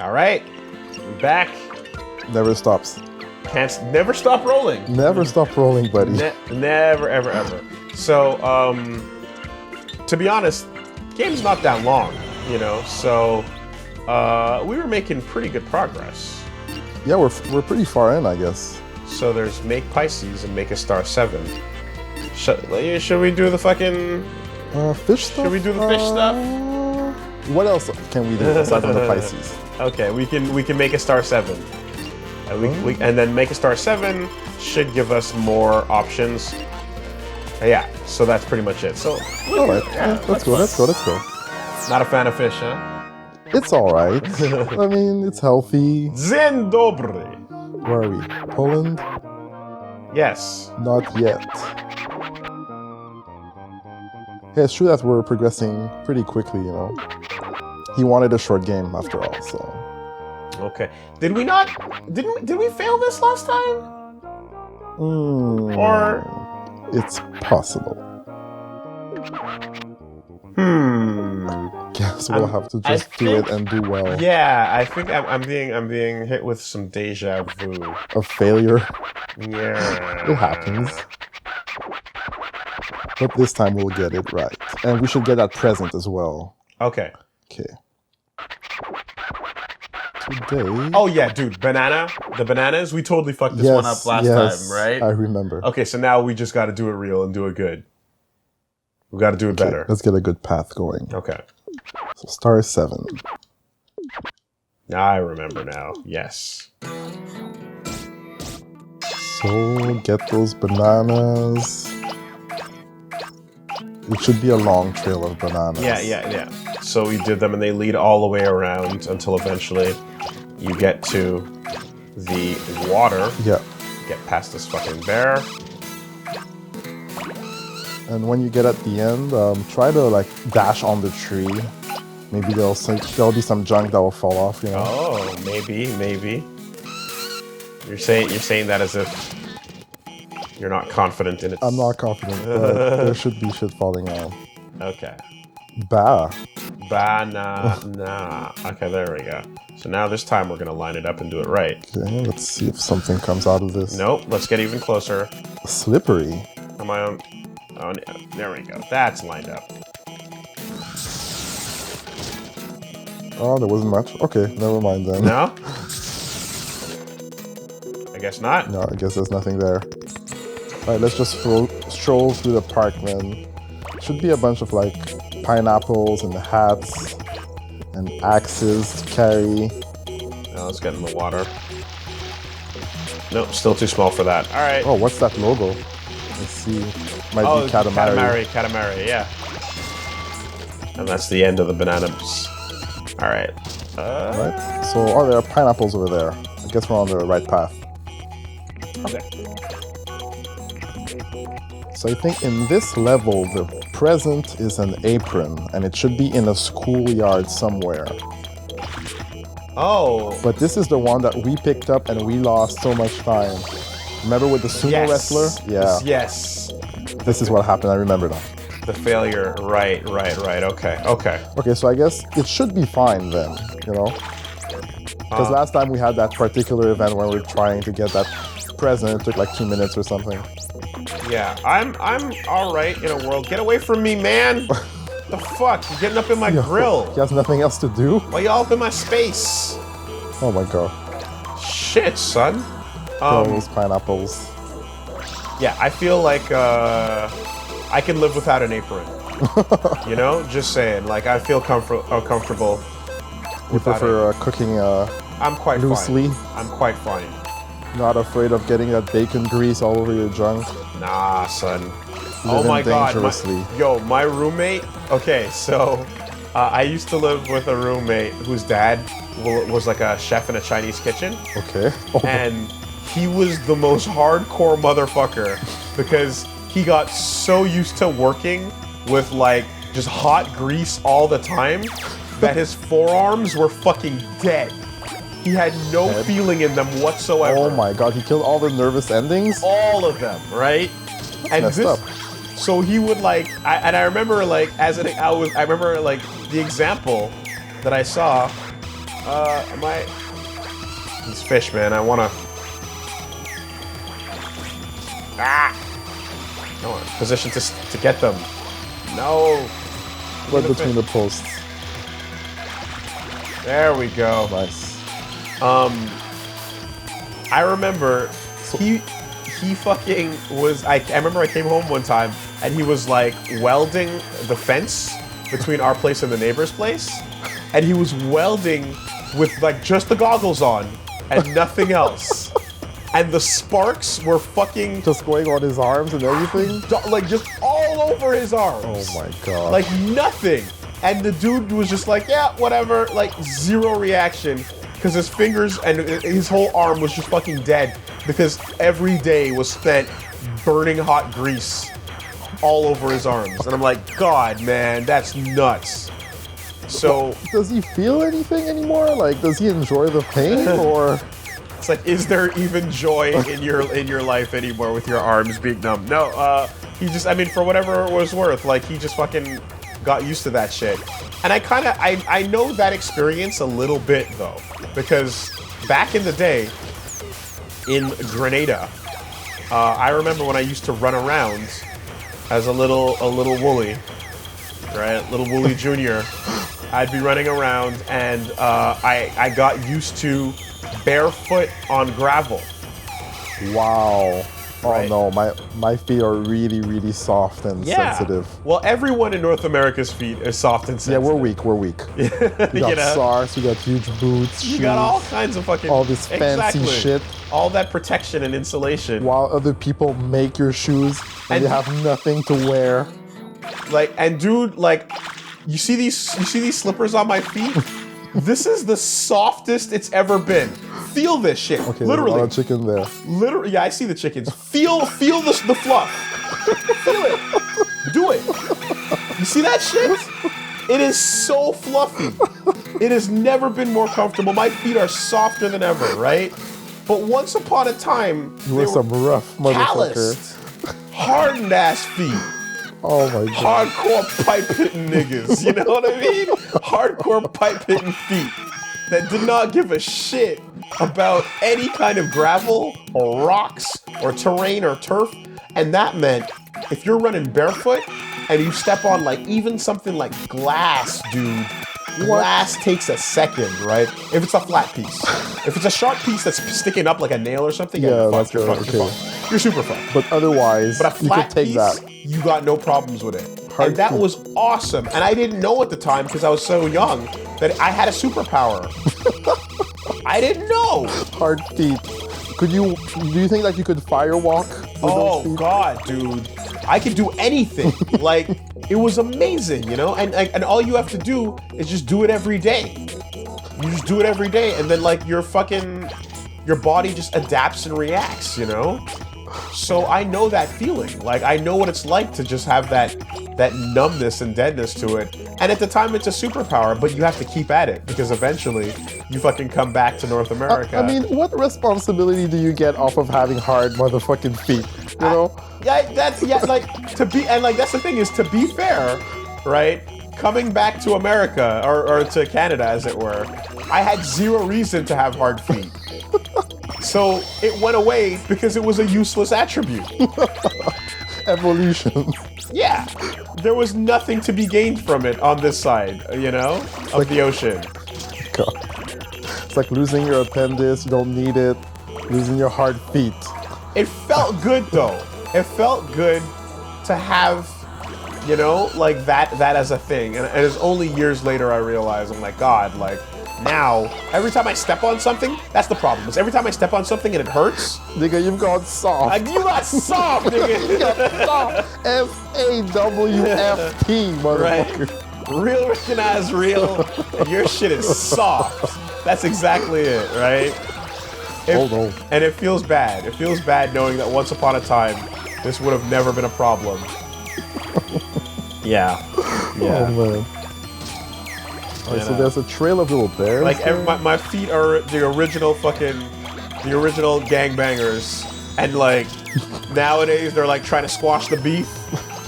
All right, we're back. Never stops. Never stop rolling. Never stop rolling, buddy. Never, ever, ever. So, to be honest, game's not that long, you know. So, we were making pretty good progress. Yeah, we're pretty far in, I guess. So there's Make Pisces and Make a Star 7. Should we do the fucking fish stuff? Should we do the fish stuff? What else can we do aside from the Pisces? Okay, we can Make a Star 7. And then Make a Star 7 should give us more options. Yeah, so that's pretty much it. So, alright, let's go. Not a fan of fish, huh? It's alright. I mean, it's healthy. Dzień dobry. Where are we? Poland? Yes. Not yet. Yeah, it's true that we're progressing pretty quickly, you know. He wanted a short game after all, so. Okay. Did we fail this last time? Or it's possible. Guess we'll have to just do it and do well. Yeah, I think I'm being hit with some deja vu. A failure. Yeah. It happens. But this time we'll get it right. And we should get that present as well. Okay. Okay. Today... Oh yeah, dude, the bananas, we totally fucked this one up last time, right? I remember. Okay, so now we just gotta do it real and do it good. We gotta do it better. Let's get a good path going. Okay. So star 7. I remember now, yes. So, get those bananas. It should be a long trail of bananas. Yeah. So we did them and they lead all the way around until eventually you get to the water. Yeah. Get past this fucking bear. And when you get at the end, try to like dash on the tree. Maybe there'll be some junk that will fall off, you know? Oh, maybe. You're saying that as if you're not confident in it. I'm not confident, but there should be shit falling out. Okay. Banana. Okay, there we go. So now this time we're gonna line it up and do it right. Okay, let's see if something comes out of this. Nope, let's get even closer. Slippery. Am I on? Oh, there we go. That's lined up. Oh, there wasn't much. Okay, never mind then. No? I guess not. No, I guess there's nothing there. Alright, let's just stroll through the park, man. Should be a bunch of like pineapples and hats and axes to carry. Now let's get in the water. Nope, still too small for that. Alright. Oh, what's that logo? Let's see. Might be Katamari. Katamari, yeah. And that's the end of the bananas. Alright. Right. So, there are pineapples over there. I guess we're on the right path. Okay. So I think in this level, the present is an apron, and it should be in a schoolyard somewhere. Oh. But this is the one that we picked up and we lost so much time. Remember with the sumo wrestler? Yeah. Yes. This is what happened, I remember that. The failure, right, okay. Okay, so I guess it should be fine then, you know? Because last time we had that particular event where we were trying to get that present, it took like 2 minutes or something. Yeah, I'm alright in a world. Get away from me, man! The fuck? You're getting up in my grill. He has nothing else to do? Why y'all up in my space? Oh my god. Shit, son. Those pineapples. Yeah, I feel like I can live without an apron. You know? Just saying. Like, I feel comfortable. You prefer cooking I'm quite loosely? Fine. I'm quite fine. Not afraid of getting that bacon grease all over your junk? Nah, son. Oh my god. My roommate. Okay, so I used to live with a roommate whose dad was like a chef in a Chinese kitchen. Okay. And he was the most hardcore motherfucker because he got so used to working with like just hot grease all the time that his forearms were fucking dead. He had no feeling in them whatsoever. Oh my god, he killed all the nervous endings? All of them, right? That's messed up. So he would like, I remember like, I remember like the example that I saw Am I? These fish, man. I wanna. Ah! No, position to get them. No. Right between the posts. There we go. Nice. I remember he fucking was. I remember I came home one time and he was like welding the fence between our place and the neighbor's place, and he was welding with like just the goggles on and nothing else. And the sparks were fucking Just going on his arms and everything? like just all over his arms. Oh my god. Like nothing. And the dude was just like, yeah, whatever, like zero reaction. Because his fingers and his whole arm was just fucking dead. Because every day was spent burning hot grease all over his arms. And I'm like, God, man, that's nuts. So does he feel anything anymore? Like, does he enjoy the pain or? it's like, is there even joy in your life anymore with your arms being numb? No, he just, I mean, for whatever it was worth, like he just fucking got used to that shit. And I know that experience a little bit though, because back in the day in Grenada, I remember when I used to run around as a little Woolie, right? Little Woolie Jr. I'd be running around and I got used to barefoot on gravel. Wow. Oh Right. no, my feet are really, really soft and sensitive. Well, everyone in North America's feet is soft and sensitive. Yeah, we're weak. We got You know? SARS, we got huge boots, You shoes, got all kinds of fucking... all this fancy Exactly. shit. All that protection and insulation. While other people make your shoes and they have nothing to wear. Like, and dude, like, you see these slippers on my feet? This is the softest it's ever been. Feel this shit. Okay, literally. there's a lot of chicken there. Literally, yeah, I see the chickens. Feel the fluff. Feel it. Do it. You see that shit? It is so fluffy. It has never been more comfortable. My feet are softer than ever, right? But once upon a time, You were some rough motherfucker. calloused, hardened ass feet. Oh my god. Hardcore pipe hitting niggas, you know what I mean? Hardcore pipe hitting feet that did not give a shit about any kind of gravel or rocks or terrain or turf. And that meant if you're running barefoot and you step on like even something like glass, dude, glass takes a second, right? If it's a flat piece. If it's a sharp piece that's sticking up like a nail or something, Yeah, you're that's fucked, you're fucked, you're okay. fucked. You're super fucked. But otherwise, But a you flat could take piece, that. you got no problems with it. Hard And that feet. was awesome. And I didn't know at the time because I was so young that I had a superpower. I didn't know. Hard feet. Do you think that you could firewalk with Oh those feet? God, dude. I could do anything. Like, it was amazing, you know? And all you have to do is just do it every day. You just do it every day, and then like your body just adapts and reacts, you know? So I know that feeling. Like, I know what it's like to just have that numbness and deadness to it. And at the time, it's a superpower, but you have to keep at it because eventually you fucking come back to North America. I mean, what responsibility do you get off of having hard motherfucking feet? You know? that's the thing is, to be fair, right? Coming back to America or to Canada, as it were, I had zero reason to have hard feet. So it went away because it was a useless attribute. Evolution. Yeah, there was nothing to be gained from it on this side, you know, of the ocean. God. It's like losing your appendix, you don't need it. Losing your hard feet. It felt good though. It felt good to have, you know, like that as a thing. And it was only years later I realized, oh my God, like now, every time I step on something, that's the problem. Is every time I step on something and it hurts, Nigga, you've got soft. like, you got soft, nigga. Soft. F-A-W-F-T, motherfucker. Right? Real recognize real, and your shit is soft. That's exactly it, right? Hold on. And it feels bad. It feels bad knowing that once upon a time, this would have never been a problem. Yeah. Yeah. Oh, man. Alright, so there's a trail of little bears. Like, there. my feet are the original gangbangers. And, like, nowadays they're, like, trying to squash the beef.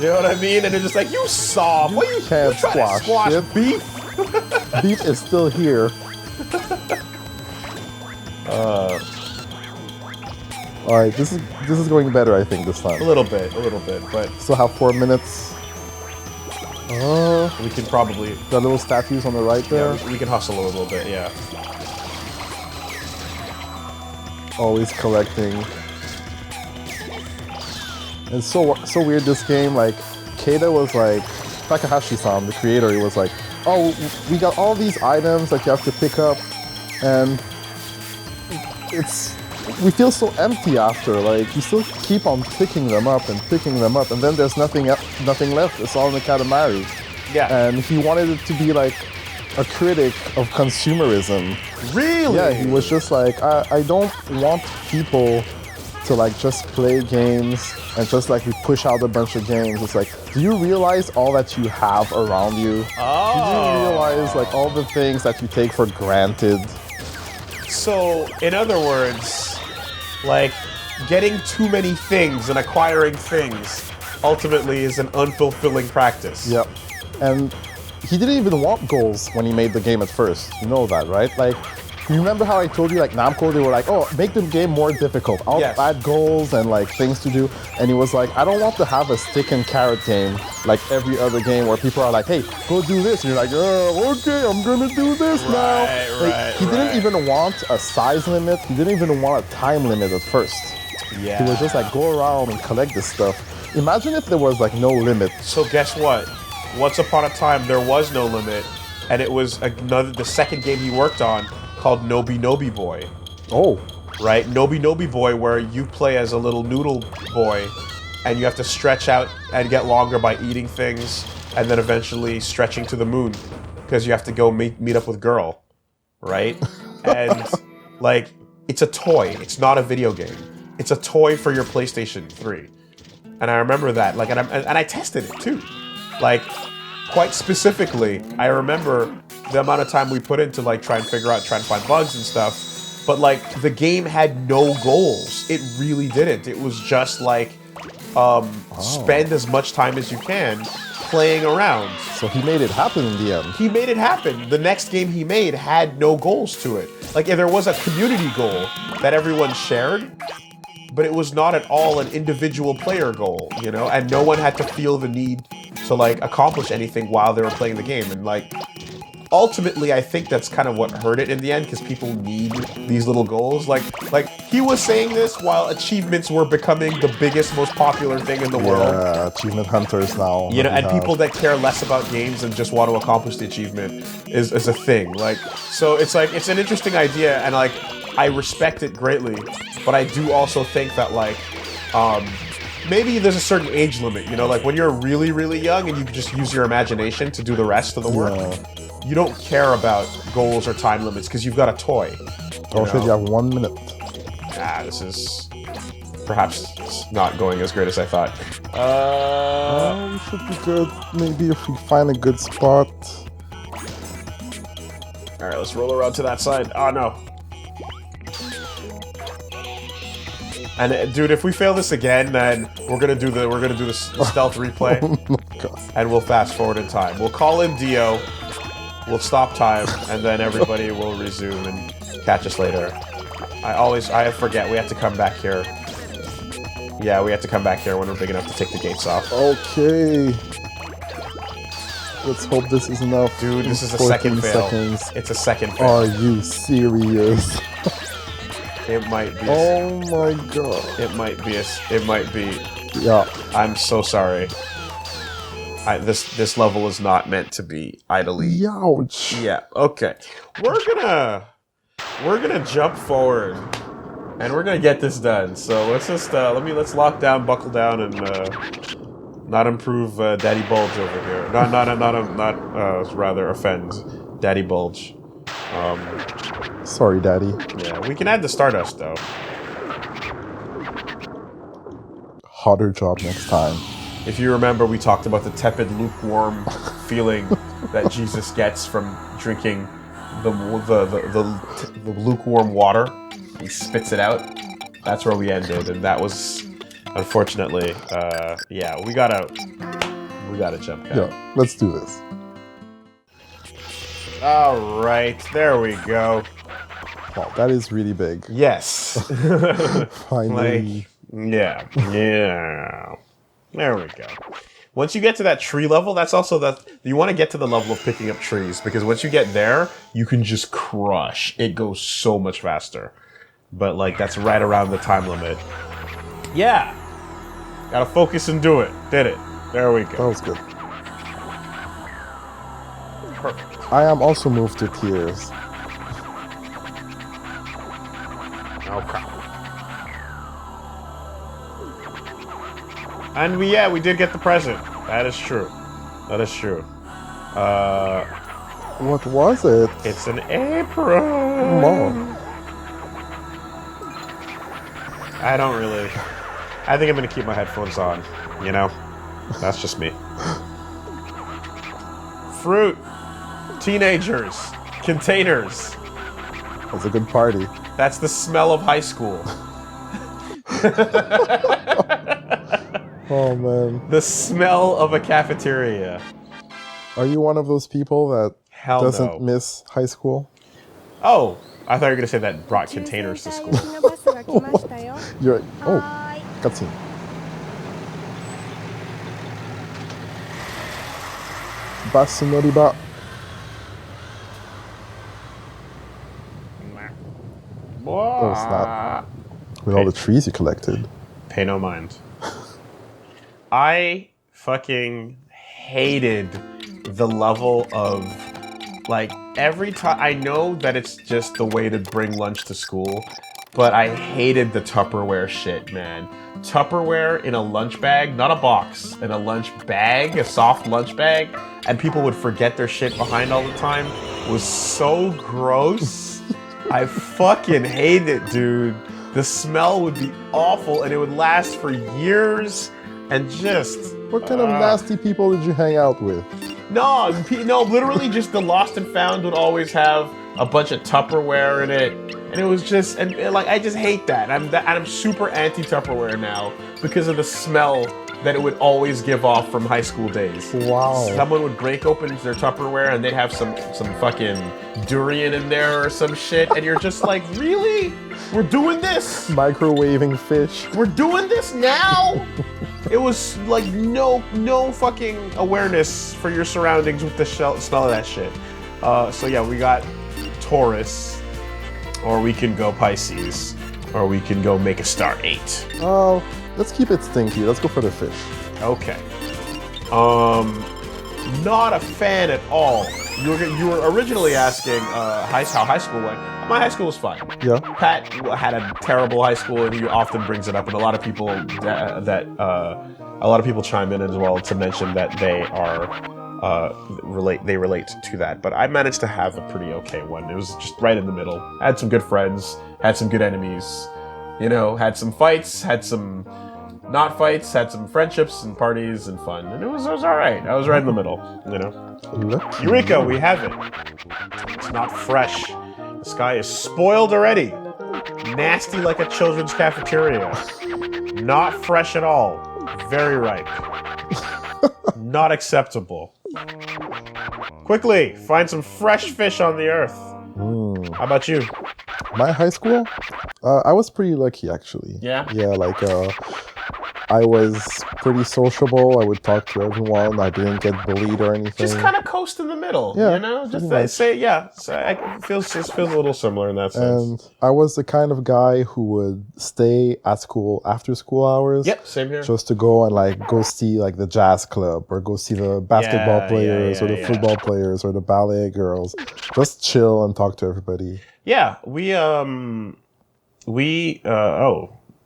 You know what I mean? And they're just like, you soft. What you can't trying to squash squash it. beef? Beef is still here. All right, this is going better, I think, this time. A little bit, but Still have 4 minutes. we can probably... The little statues on the right there. Yeah, we can hustle a little bit, yeah. Always collecting. It's so weird, this game. Like, Keita was like, Takahashi-san, the creator, he was like, oh, we got all these items that you have to pick up, and we feel so empty after. Like, you still keep on picking them up, and then there's nothing left. It's all in the Katamari. Yeah. And he wanted it to be like a critic of consumerism. Really? Yeah, he was just like, I don't want people to like just play games and just like we push out a bunch of games. It's like, do you realize all that you have around you? Oh. Do you realize like all the things that you take for granted? So, in other words, like, getting too many things and acquiring things ultimately is an unfulfilling practice. Yep. And he didn't even want goals when he made the game at first. You know that, right? Like, you remember how I told you, like, Namco, they were like, oh, make the game more difficult. I'll add goals and, like, things to do. And he was like, I don't want to have a stick and carrot game like every other game where people are like, hey, go do this. And you're like, okay, I'm gonna do this now. Like, he didn't even want a size limit. He didn't even want a time limit at first. Yeah. He was just like, go around and collect this stuff. Imagine if there was, like, no limit. So guess what? Once upon a time, there was no limit. And it was the second game he worked on, called Nobi Nobi Boy. Oh. Right? Nobi Nobi Boy, where you play as a little noodle boy, and you have to stretch out and get longer by eating things, and then eventually stretching to the moon, because you have to go meet up with girl. Right? And, like, it's a toy. It's not a video game. It's a toy for your PlayStation 3. And I remember that. Like, and I tested it, too. Like, quite specifically, I remember the amount of time we put into like trying to find bugs and stuff, but like the game had no goals. It really didn't. It was just like spend as much time as you can playing around. So he made it happen in the end. He made it happen. The next game he made had no goals to it. Like, if there was a community goal that everyone shared, but it was not at all an individual player goal, you know, and no one had to feel the need to like accomplish anything while they were playing the game. And like, ultimately, I think that's kind of what hurt it in the end, because people need these little goals. Like he was saying this while achievements were becoming the biggest, most popular thing in the world. Yeah, achievement hunters now. You know, and people that care less about games and just want to accomplish the achievement is a thing. Like, so it's like, it's an interesting idea, and like, I respect it greatly, but I do also think that like, maybe there's a certain age limit, you know, like when you're really, really young and you can just use your imagination to do the rest of the work. Yeah. You don't care about goals or time limits because you've got a toy. Oh shit, you have 1 minute. This is perhaps not going as great as I thought. We should be good. Maybe if we find a good spot. Alright, let's roll around to that side. Oh no. And dude, if we fail this again, then we're gonna do the stealth replay. Oh my God. And we'll fast forward in time. We'll call in Dio. We'll stop time, and then everybody will resume and catch us later. I forget, we have to come back here. Yeah, we have to come back here when we're big enough to take the gates off. Okay. Let's hope this is enough. Dude, this is a second fail. Seconds. It's a second fail. Are you serious? It might be. Oh my God. It might be. Yeah. I'm so sorry. This level is not meant to be idly. Ouch. Yeah. Okay. We're gonna jump forward, and we're gonna get this done. So let's just let's lock down, buckle down, and not improve Daddy Bulge over here. Not rather offend Daddy Bulge. Sorry, Daddy. Yeah, we can add the Stardust though. Harder job next time. If you remember, we talked about the tepid, lukewarm feeling that Jesus gets from drinking the lukewarm water. He spits it out. That's where we ended, and that was, unfortunately, yeah, we gotta jump. Yeah, let's do this. All right, there we go. Wow, that is really big. Yes. Finally. Yeah. There we go. Once you get to that tree level, that's also that you want to get to the level of picking up trees, because once you get there, you can just crush. It goes so much faster. But like that's right around the time limit. Yeah. Gotta focus and do it. Did it. There we go. That was good. Perfect. I am also moved to tears. Okay. And we did get the present. That is true. That is true. What was it? It's an apron. Mom. I don't really. I think I'm gonna keep my headphones on. You know, that's just me. Fruit, teenagers, containers. That's a good party. That's the smell of high school. Oh man. The smell of a cafeteria. Are you one of those people that doesn't no. miss high school? Oh, I thought you were gonna say that brought containers to school. You're oh, cutscene. Bus Noriba. Oh snap. With all the trees you collected. Pay no mind. I fucking hated the level of, like, every time, I know that it's just the way to bring lunch to school, but I hated the Tupperware shit, man. Tupperware in a lunch bag, not a box, in a lunch bag, a soft lunch bag, and people would forget their shit behind all the time, was so gross. I fucking hate it, dude. The smell would be awful, and it would last for years, and just... What kind of nasty people did you hang out with? No, literally just the Lost and Found would always have a bunch of Tupperware in it, and it was just, and like, I just hate that. I'm super anti-Tupperware now because of the smell that it would always give off from high school days. Wow. Someone would break open their Tupperware and they'd have some fucking durian in there or some shit, and you're just like, really? We're doing this? Microwaving fish. We're doing this now? It was like no fucking awareness for your surroundings with the smell of that shit. So yeah, we got Taurus, or we can go Pisces, or we can go make a star 8. Oh, let's keep it stinky. Let's go for the fish. Okay. Not a fan at all. You were originally asking how high school went. My high school was fine. Yeah. Pat had a terrible high school, and he often brings it up, and a lot of people chime in as well to mention that they relate to that. But I managed to have a pretty okay one. It was just right in the middle. I had some good friends, had some good enemies, you know, had some fights, had some not fights, had some friendships and parties and fun, and it was all right. I was right in the middle, you know. Eureka, we have it. It's not fresh. The sky is spoiled already. Nasty like a children's cafeteria. Not fresh at all. Very ripe. Not acceptable. Quickly, find some fresh fish on the earth. How about you? My high school? I was pretty lucky, actually. Yeah? Yeah, like, I was pretty sociable. I would talk to everyone. I didn't get bullied or anything. Just kind of coast in the middle, yeah, you know? Just say, yeah. So it feels a little similar in that sense. And I was the kind of guy who would stay at school after school hours. Yep, same here. Just to go and go see like the jazz club, or go see the basketball players, or the football players, or the ballet girls. Just chill and talk to everybody. Yeah,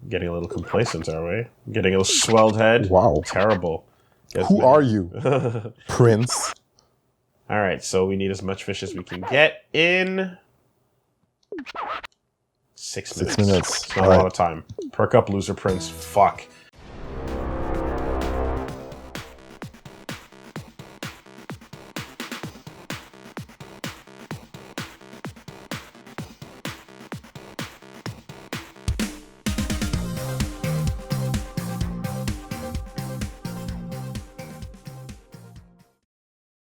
getting a little complacent, are we? Getting a little swelled head. Wow. Terrible. Who are you? Prince. All right, so we need as much fish as we can get in 6 minutes. 6 minutes. It's not a lot of time. Perk up, loser prince. Fuck.